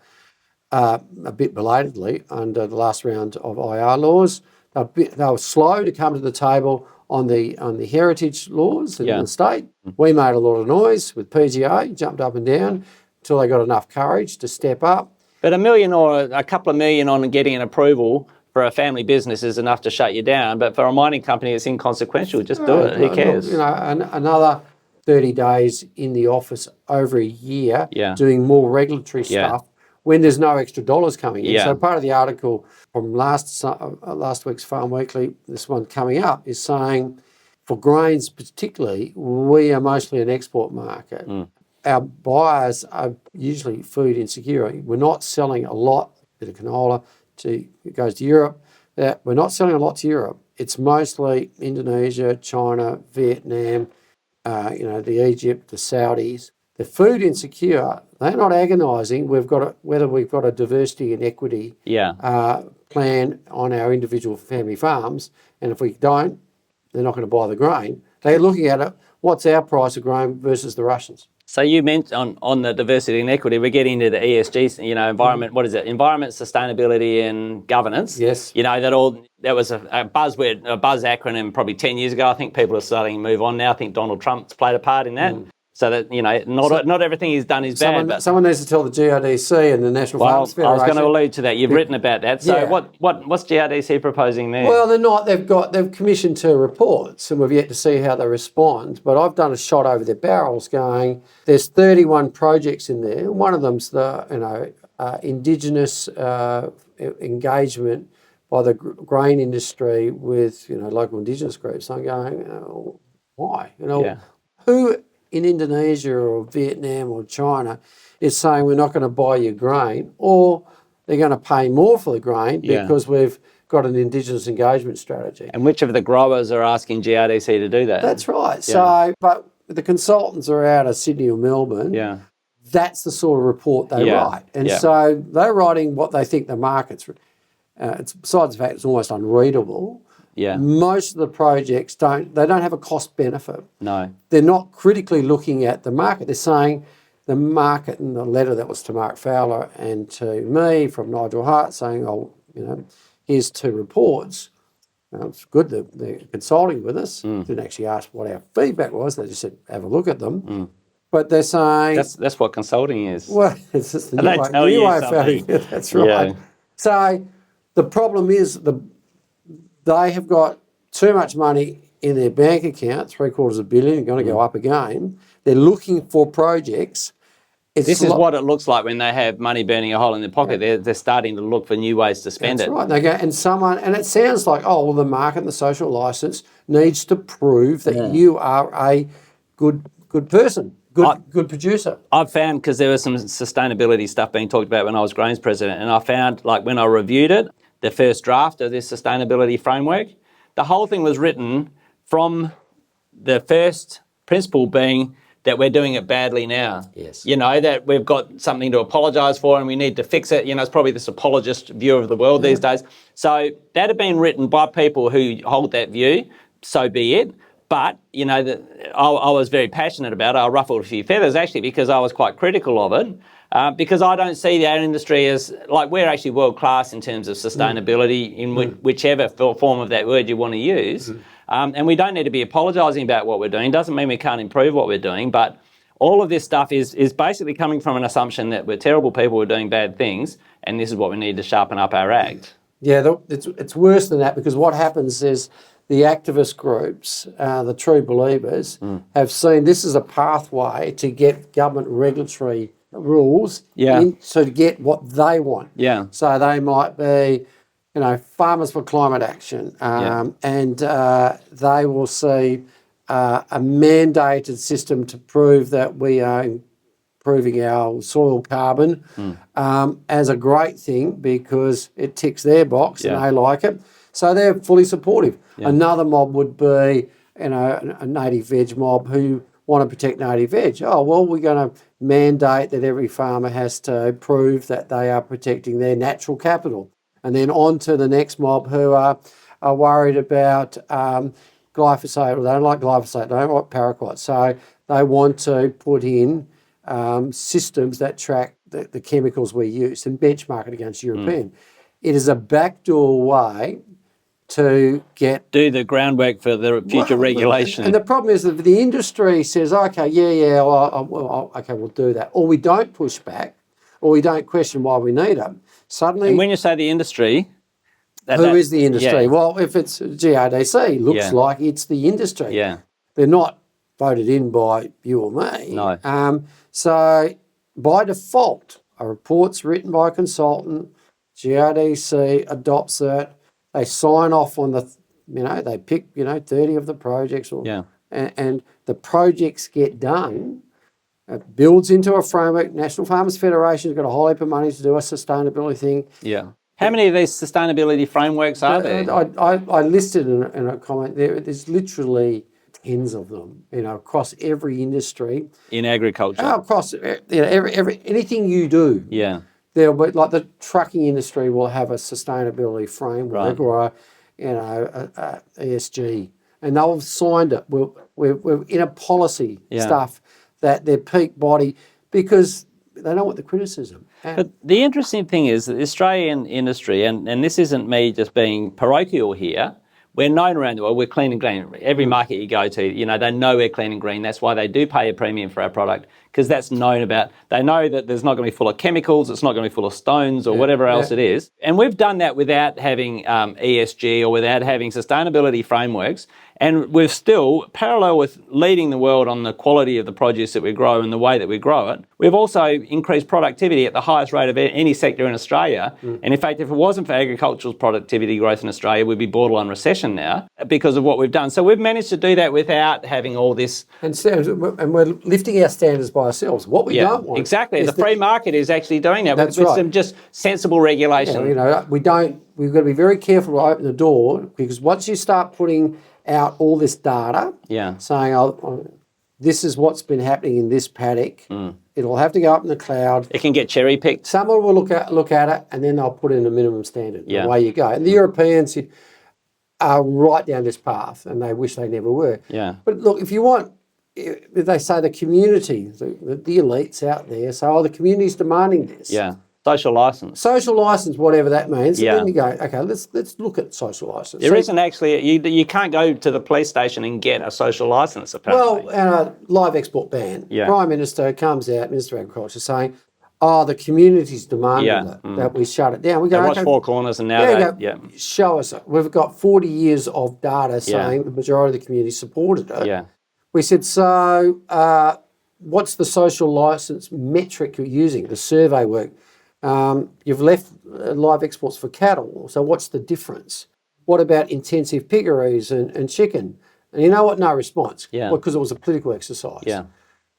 a bit belatedly under the last round of IR laws. They were slow to come to the table on the heritage laws in the state. We made a lot of noise with PGA, jumped up and down until they got enough courage to step up. But $1 million or a couple of million on getting an approval for a family business is enough to shut you down. But for a mining company, it's inconsequential. Just do it. Who cares? Look, another 30 days in the office over a year doing more regulatory stuff when there's no extra dollars coming in. So part of the article from last week's Farm Weekly, this one coming up, is saying for grains particularly, we are mostly an export market. Our buyers are usually food insecure. We're not selling a lot, a bit of canola, it goes to Europe. We're not selling a lot to Europe. It's mostly Indonesia, China, Vietnam, the Egypt, the Saudis. They're food insecure. They're not agonising. Whether we've got a diversity and equity plan on our individual family farms, and if we don't, they're not going to buy the grain. They're looking at it. What's our price of grain versus the Russians? So you mentioned on the diversity and equity, we're getting into the ESG, environment. What is it? Environment, sustainability, and governance. Yes. That was a buzzword, a buzz acronym probably 10 years ago. I think people are starting to move on now. I think Donald Trump's played a part in that. So that, not everything he's done is bad. But someone needs to tell the GRDC and the National Farmers Federation. I was going to allude to that. You've written about that. So what's GRDC proposing there? Well, they're not. They've commissioned 2 reports, and we've yet to see how they respond. But I've done a shot over their barrels, going, there's 31 projects in there. One of them's the Indigenous engagement by the grain industry with local Indigenous groups. I'm going, why? Who in Indonesia or Vietnam or China is saying we're not going to buy your grain, or they're going to pay more for the grain because we've got an Indigenous engagement strategy. And which of the growers are asking GRDC to do that? That's right. Yeah. So, but the consultants are out of Sydney or Melbourne. Yeah. That's the sort of report they write. And so they're writing what they think the market's... besides the fact it's almost unreadable... Yeah. Most of the projects don't have a cost benefit. No. They're not critically looking at the market. They're saying the market, in the letter that was to Mark Fowler and to me from Nigel Hart saying, here's 2 reports. It's good that they're consulting with us. Didn't actually ask what our feedback was. They just said, have a look at them. But they're saying... That's what consulting is. Well, it's just the new way of finding it. That's right. Yeah. So the problem is they have got too much money in their bank account, $750 million, going to go up again. They're looking for projects. This is what it looks like when they have money burning a hole in their pocket. They're starting to look for new ways to spend it. That's right. They go, and it sounds like, the market and the social licence needs to prove that you are a good person, good producer. I've found, because there was some sustainability stuff being talked about when I was Grains president, and I found, when I reviewed it, the first draft of this sustainability framework, the whole thing was written from the first principle being that we're doing it badly now. Yes. That we've got something to apologise for and we need to fix it. It's probably this apologist view of the world these days. So that had been written by people who hold that view, so be it. But, I was very passionate about it. I ruffled a few feathers, actually, because I was quite critical of it. Because I don't see our industry as, we're actually world class in terms of sustainability in whichever form of that word you want to use. And we don't need to be apologising about what we're doing. Doesn't mean we can't improve what we're doing, but all of this stuff is basically coming from an assumption that we're terrible people who are doing bad things, and this is what we need to sharpen up our act. Yeah, it's worse than that, because what happens is the activist groups, the true believers, have seen this as a pathway to get government regulatory rules to get what they want. Yeah. So they might be, Farmers for Climate Action, and they will see a mandated system to prove that we are improving our soil carbon as a great thing because it ticks their box and they like it. So they're fully supportive. Yeah. Another mob would be, a native veg mob who want to protect native veg. Oh, well, we're going to mandate that every farmer has to prove that they are protecting their natural capital. And then on to the next mob who are worried about glyphosate, or they don't like glyphosate, they don't like paraquat. So they want to put in systems that track the chemicals we use and benchmark it against European. It is a backdoor way to do the groundwork for the future regulation. And the problem is that the industry says, okay, okay, we'll do that. Or we don't push back, or we don't question why we need them. Suddenly, and when you say the industry, who is the industry? Yeah. Well, if it's GRDC, looks like it's the industry. Yeah. They're not voted in by you or me. No. So by default, a report's written by a consultant, GRDC adopts it, they sign off on they pick, 30 of the projects, and the projects get done. It builds into a framework. National Farmers Federation has got a whole heap of money to do a sustainability thing. Yeah. How many of these sustainability frameworks are there? I listed in a comment there's literally tens of them, across every industry. In agriculture? Across, every anything you do. Yeah. There'll be, like the trucking industry will have a sustainability framework or a ESG, and they'll have signed it. We're in a policy stuff that their peak body, because they don't want the criticism. But the interesting thing is that the Australian industry, and this isn't me just being parochial here, we're known around the world, we're clean and green. Every market you go to, they know we're clean and green. That's why they do pay a premium for our product, because that's known about. They know that there's not going to be full of chemicals, it's not going to be full of stones or whatever else it is. And we've done that without having ESG or without having sustainability frameworks. And we're still, parallel with leading the world on the quality of the produce that we grow and the way that we grow it, we've also increased productivity at the highest rate of any sector in Australia. And in fact, if it wasn't for agricultural productivity growth in Australia, we'd be borderline recession now because of what we've done. So we've managed to do that without having all this. And we're lifting our standards by ourselves. What we don't want. Exactly. The free market is actually doing that with some just sensible regulation. We've got to be very careful to open the door, because once you start putting out all this data, saying, this is what's been happening in this paddock, it'll have to go up in the cloud. It can get cherry picked. Someone will look at it, and then they'll put in a minimum standard. Yeah. Away you go. And the Europeans are right down this path, and they wish they never were. Yeah. But look, if you want, if they say the community, the elites out there say, the community's demanding this. Yeah. Social license. Social license, whatever that means. And then you go, okay, let's look at social license. There isn't actually, you can't go to the police station and get a social license, apparently. Well, live export ban. Yeah. Prime Minister comes out, Minister of Agriculture, saying, the community's demanding that we shut it down. We go, they watch Four Corners and now show us it. We've got 40 years of data saying the majority of the community supported it. Yeah. We said, so what's the social license metric you're using, the survey work? You've left live exports for cattle, so what's the difference? What about intensive piggeries and chicken? And you know what? No response. Yeah. Because it was a political exercise. Yeah.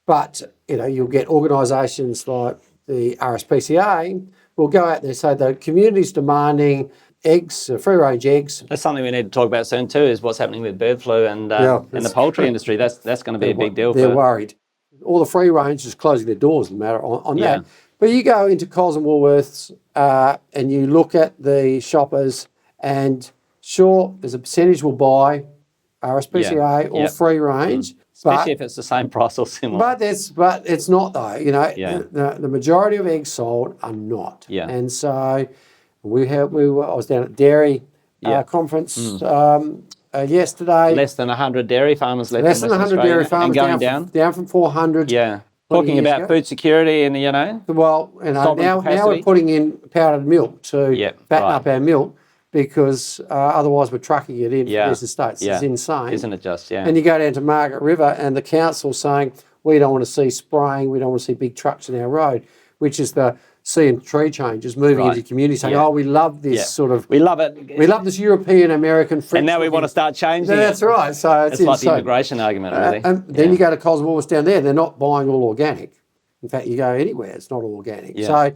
But, you'll get organisations like the RSPCA will go out there and say the community's demanding eggs, free-range eggs. That's something we need to talk about soon too, is what's happening with bird flu and the poultry industry. That's going to be a big deal. They're worried. All the free-range is closing their doors no matter on that. But you go into Coles and Woolworths and you look at the shoppers, and sure, there's a percentage will buy RSPCA or free range. Especially if it's the same price or similar. But it's not though. The majority of eggs sold are not. Yeah. And so I was down at dairy conference yesterday. Less than 100 dairy farmers left. Less than 100 dairy farmers and going down from 400. Yeah. Talking about food security and, Well, now we're putting in powdered milk to fatten up our milk, because otherwise we're trucking it in from eastern states. It's insane. Isn't it just, And you go down to Margaret River and the council's saying, we don't want to see spraying, we don't want to see big trucks in our road, which is the sea and tree changes moving into the community saying, we love this sort of... We love it. We love this European-American... And now we want to start changing That's right. So it's like the immigration argument, really. And then you go to Coles and Woolworths down there, they're not buying all organic. In fact, you go anywhere, it's not all organic. Yeah. So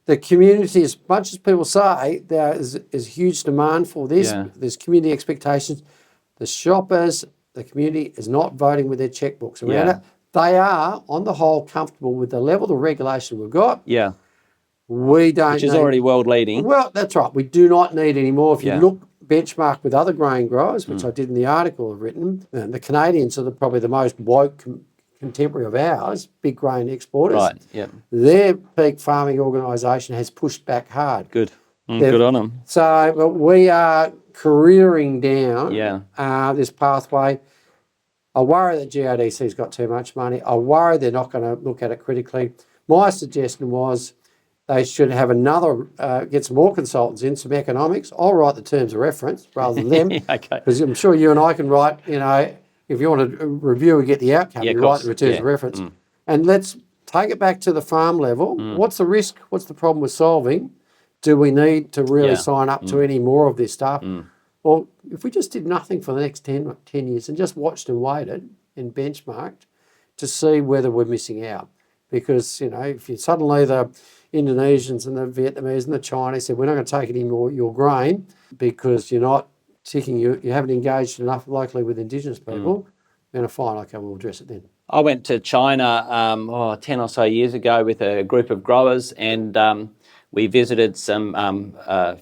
the community, as much as people say, there is huge demand for this. Yeah. There's community expectations. The shoppers, the community is not voting with their checkbooks around it. they are, on the whole, comfortable with the level of regulation we've got. Yeah. We don't Which is need, already world leading. Well, that's right. We do not need any more. If you Yeah. look benchmark with other grain growers, which I did in the article I've written, the Canadians are probably the most woke contemporary of ours, big grain exporters. Right, yeah. Their peak farming organisation has pushed back hard. Good. Good on them. So but we are careering down this pathway. I worry that GRDC's got too much money. I worry they're not going to look at it critically. My suggestion was they should have get some more consultants in, some economics. I'll write the terms of reference rather than them. Okay. Because I'm sure you and I can write, if you want to review and get the outcome, you write the terms of reference. And let's take it back to the farm level. What's the risk? What's the problem we're solving? Do we need to really sign up to any more of this stuff? Well, if we just did nothing for the next 10 years and just watched and waited and benchmarked to see whether we're missing out. Because, if you suddenly the Indonesians and the Vietnamese and the Chinese said, we're not going to take any more your grain because you're not ticking, you haven't engaged enough locally with Indigenous people, then fine, okay, we'll address it then. I went to China 10 or so years ago with a group of growers, and we visited some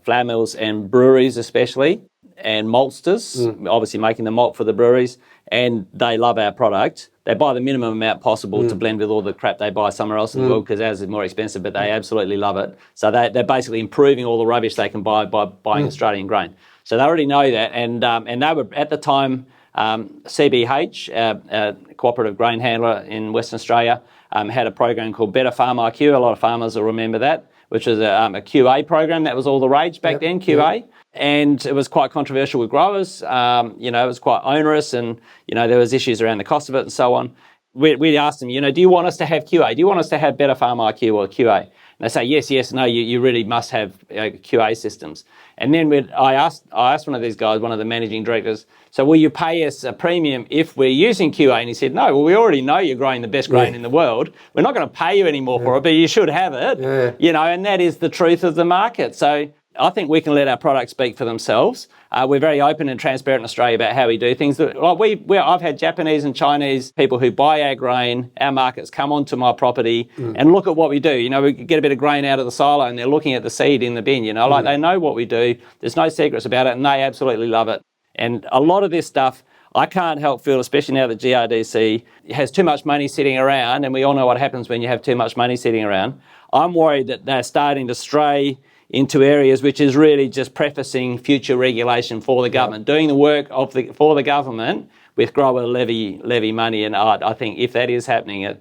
flour mills and breweries especially, and maltsters, obviously making the malt for the breweries, and they love our product. They buy the minimum amount possible to blend with all the crap they buy somewhere else in the world because ours is more expensive, but they absolutely love it. So they're basically improving all the rubbish they can buy by buying Australian grain. So they already know that, and they were at the time CBH, a cooperative grain handler in Western Australia, had a program called Better Farm IQ. A lot of farmers will remember that, which was a QA program. That was all the rage back then, QA. And it was quite controversial with growers. It was quite onerous, and there was issues around the cost of it and so on. We asked them, do you want us to have QA? Do you want us to have Better Farm IQ or QA? And they say yes, no. You really must have QA systems. And then I asked one of these guys, one of the managing directors, so will you pay us a premium if we're using QA? And he said, no. Well, we already know you're growing the best grain in the world. We're not going to pay you any more for it, but you should have it. And that is the truth of the market. So I think we can let our products speak for themselves. We're very open and transparent in Australia about how we do things. I've had Japanese and Chinese people who buy our grain, our markets, come onto my property and look at what we do. We get a bit of grain out of the silo and they're looking at the seed in the bin, they know what we do. There's no secrets about it and they absolutely love it. And a lot of this stuff, I can't help feel, especially now that GRDC has too much money sitting around, and we all know what happens when you have too much money sitting around. I'm worried that they're starting to stray into areas which is really just prefacing future regulation for the government, doing the work for the government with grower levy money. And I think if that is happening,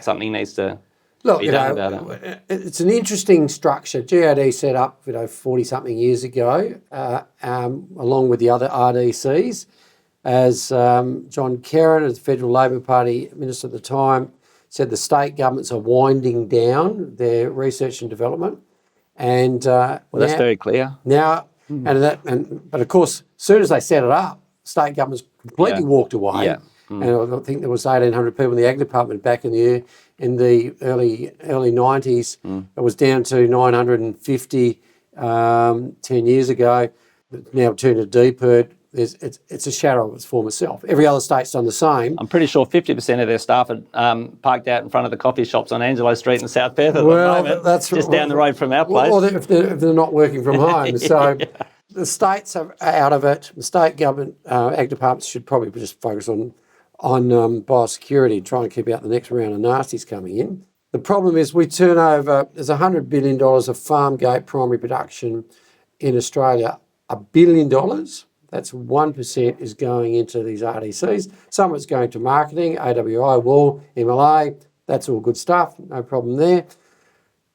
something needs to be done about it. It's an interesting structure. GRD set up 40-something years ago, along with the other RDCs, as John Kerrin, as the Federal Labor Party Minister at the time, said the state governments are winding down their research and development. And that's very clear. Now, but of course, as soon as they set it up, state governments completely walked away. Yeah. And I think there was 1,800 people in the Ag Department back in the early 90s. It was down to 950 10 years ago. It's now turned to DPIRD. It's a shadow of its former self. Every other state's done the same. I'm pretty sure 50% of their staff are parked out in front of the coffee shops on Angelo Street in South Perth at the moment. That's just down the road from our place. Well, if they're not working from home. So the states are out of it. The state government, Ag departments should probably just focus on biosecurity, try and keep out the next round of nasties coming in. The problem is we turn over, there's $100 billion of farm gate primary production in Australia. $1 billion. That's 1% is going into these RDCs. Some of it's going to marketing, AWI, wool, MLA. That's all good stuff. No problem there. At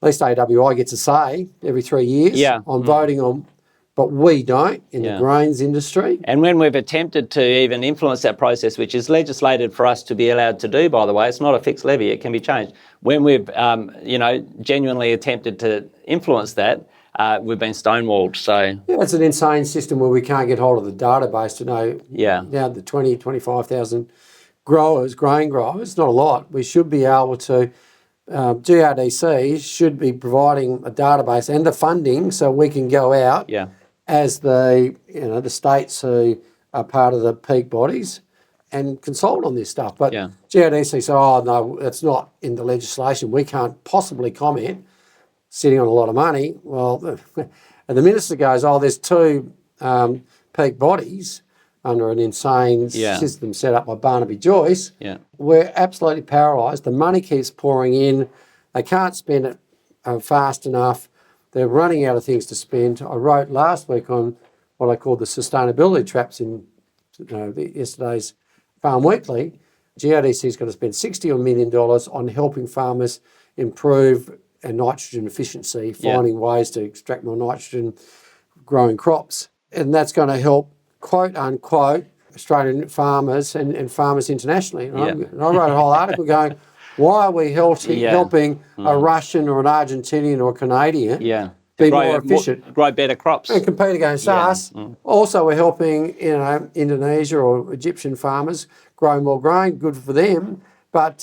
least AWI gets a say every 3 years on voting on, but we don't in the grains industry. And when we've attempted to even influence that process, which is legislated for us to be allowed to do, by the way, it's not a fixed levy, it can be changed. When we've, genuinely attempted to influence that, we've been stonewalled. So it's an insane system where we can't get hold of the database to know now the 20, 25,000 grain growers, not a lot. We should be able to, GRDC should be providing a database and the funding so we can go out as the states who are part of the peak bodies and consult on this stuff. But GRDC say, oh, no, it's not in the legislation. We can't possibly comment, sitting on a lot of money. Well, and the minister goes, oh, there's two peak bodies under an insane system set up by Barnaby Joyce. Yeah. We're absolutely paralysed. The money keeps pouring in. They can't spend it fast enough. They're running out of things to spend. I wrote last week on what I called the sustainability traps in yesterday's Farm Weekly. GRDC is going to spend $60 million on helping farmers improve nitrogen efficiency, finding ways to extract more nitrogen, growing crops. And that's going to help, quote unquote, Australian farmers and farmers internationally. And I wrote a whole article going, why are we helping a Russian or an Argentinian or a Canadian be more efficient? Grow better crops. And compete against us. Also, we're helping Indonesia or Egyptian farmers grow more grain, good for them, but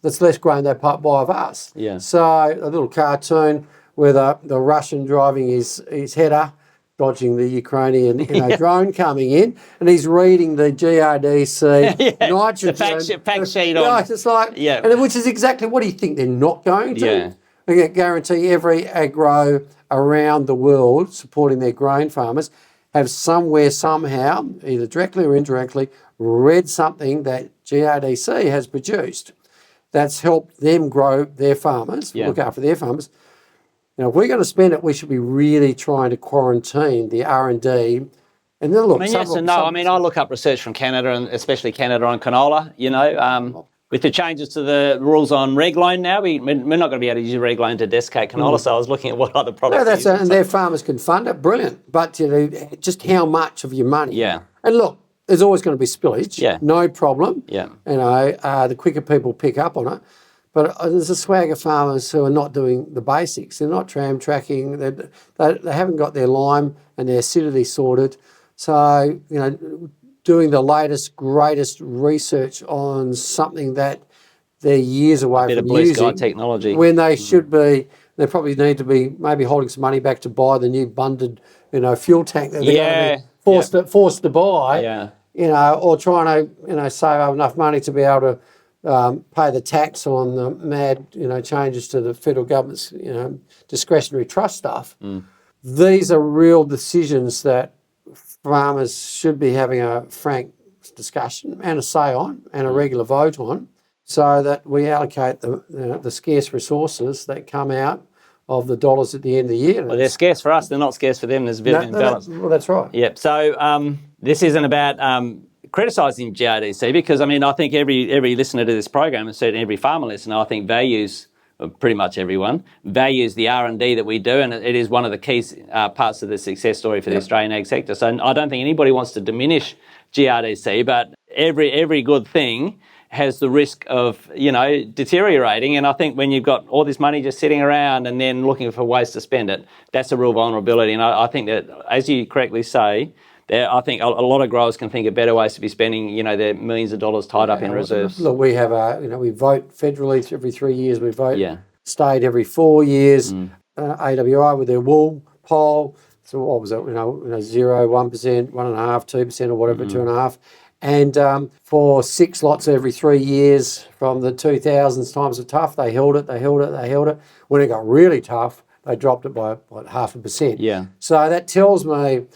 there's less grain they buy of us. Yeah. So a little cartoon with the Russian driving his header, dodging the Ukrainian drone coming in, and he's reading the GRDC nitrogen. The fact sheet on. It's like, and which is exactly what do you think they're not going to? Yeah. I guarantee every agro around the world supporting their grain farmers have somewhere, somehow, either directly or indirectly, read something that GRDC has produced that's helped them grow their farmers, look after their farmers. Now, if we're going to spend it, we should be really trying to quarantine the R&D. And then look, yes and no. I look up research from Canada, and especially Canada on canola, with the changes to the rules on Reglone now, we're not going to be able to use Reglone to desiccate canola, so I was looking at what other products and their farmers can fund it, brilliant. But, just how much of your money? Yeah. And look, there's always going to be spillage, no problem. Yeah. The quicker people pick up on it. But there's a swag of farmers who are not doing the basics. They're not tram tracking. They haven't got their lime and their acidity sorted. So, doing the latest, greatest research on something that they're years away from blue using. Sky technology. When they should be, they probably need to be maybe holding some money back to buy the new bundled, fuel tank that they're going to be forced to buy. Or trying to, save enough money to be able to pay the tax on the mad, changes to the federal government's, discretionary trust stuff. These are real decisions that farmers should be having a frank discussion and a say on and a regular vote on, so that we allocate the scarce resources that come out of the dollars at the end of the year. Well, they're scarce for us. They're not scarce for them. There's a bit of imbalance. That's right. Yep. So this isn't about criticising GRDC, because I think every listener to this program, and certainly every farmer listener, I think values, pretty much everyone values the R&D that we do, and it is one of the key parts of the success story for the Australian ag sector. So I don't think anybody wants to diminish GRDC, but every good thing has the risk of deteriorating, and I think when you've got all this money just sitting around and then looking for ways to spend it, that's a real vulnerability. And I think that, as you correctly say, I think a lot of growers can think of better ways to be spending, their millions of dollars tied up in reserves. Look, we have we vote federally every 3 years. We vote state every 4 years. AWI with their wool poll. So what was it? 0, 1%, 1.5%, 2%, or whatever, 2.5%. And for 6 lots every 3 years from the 2000s, times of tough, they held it. When it got really tough, they dropped it by 0.5%. Yeah. So that tells me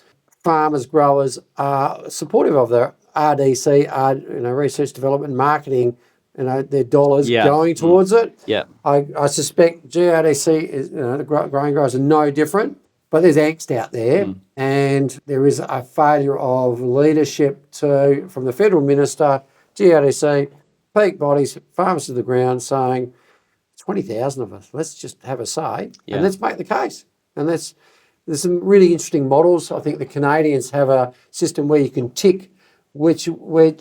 farmers, growers are supportive of the RDC, research, development, marketing, their dollars going towards it. Yeah. I suspect GRDC is, the grain growers are no different, but there's angst out there, and there is a failure of leadership from the federal minister, GRDC, peak bodies, farmers to the ground, saying 20,000 of us, let's just have a say and let's make the case. And there's some really interesting models. I think the Canadians have a system where you can tick which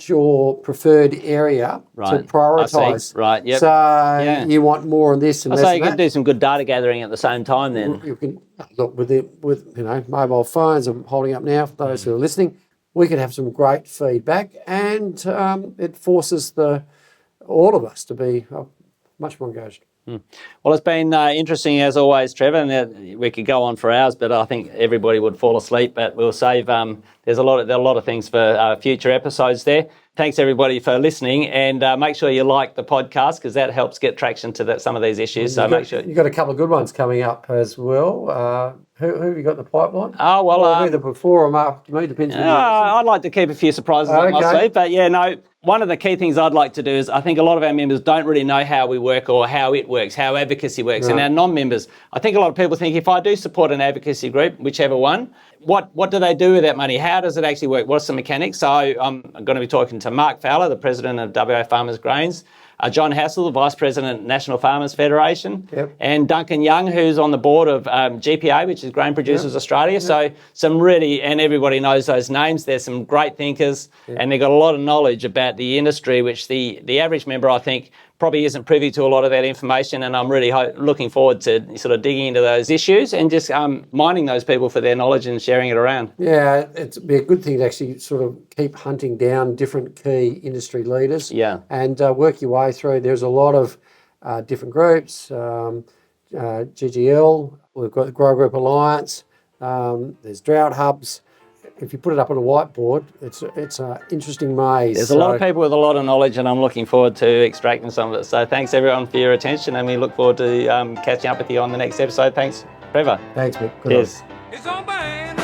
your preferred area to prioritise. Right, yep. So you want more on this and less on that. So you can do some good data gathering at the same time then. You can look with mobile phones. I'm holding up now for those who are listening. We can have some great feedback, and it forces all of us to be much more engaged. Well, it's been interesting as always, Trevor, and we could go on for hours, but I think everybody would fall asleep. But we'll save. There's a lot of things for future episodes there. thanks everybody for listening, and make sure you like the podcast because that helps get traction to some of these issues. So make sure you've got a couple of good ones coming up as well. Who have you got in the pipeline? Oh well, either before or after me, depends. I'd like to keep a few surprises up my sleeve, but yeah, no. One of the key things I'd like to do is I think a lot of our members don't really know how we work or how it works, how advocacy works. Right. And our non-members, I think a lot of people think if I do support an advocacy group, whichever one, what do they do with that money? How does it actually work? What's the mechanics? So I'm going to be talking to Mark Fowler, the president of ONWAFarmers Grains, John Hassel, the Vice President, National Farmers Federation, and Duncan Young, who's on the board of GPA, which is Grain Producers Australia. So some really, and everybody knows those names, there's some great thinkers, and they've got a lot of knowledge about the industry, which the average member, I think, probably isn't privy to a lot of that information, and I'm really looking forward to sort of digging into those issues and just mining those people for their knowledge and sharing it around. Yeah, it'd be a good thing to actually sort of keep hunting down different key industry leaders and work your way through. There's a lot of different groups, GGL, we've got the Grow Group Alliance, there's drought hubs. If you put it up on a whiteboard, it's an interesting maze. There's a lot of people with a lot of knowledge, and I'm looking forward to extracting some of it. So thanks everyone for your attention, and we look forward to catching up with you on the next episode. Thanks, Trevor. Thanks, Mick. Cheers. It's on band.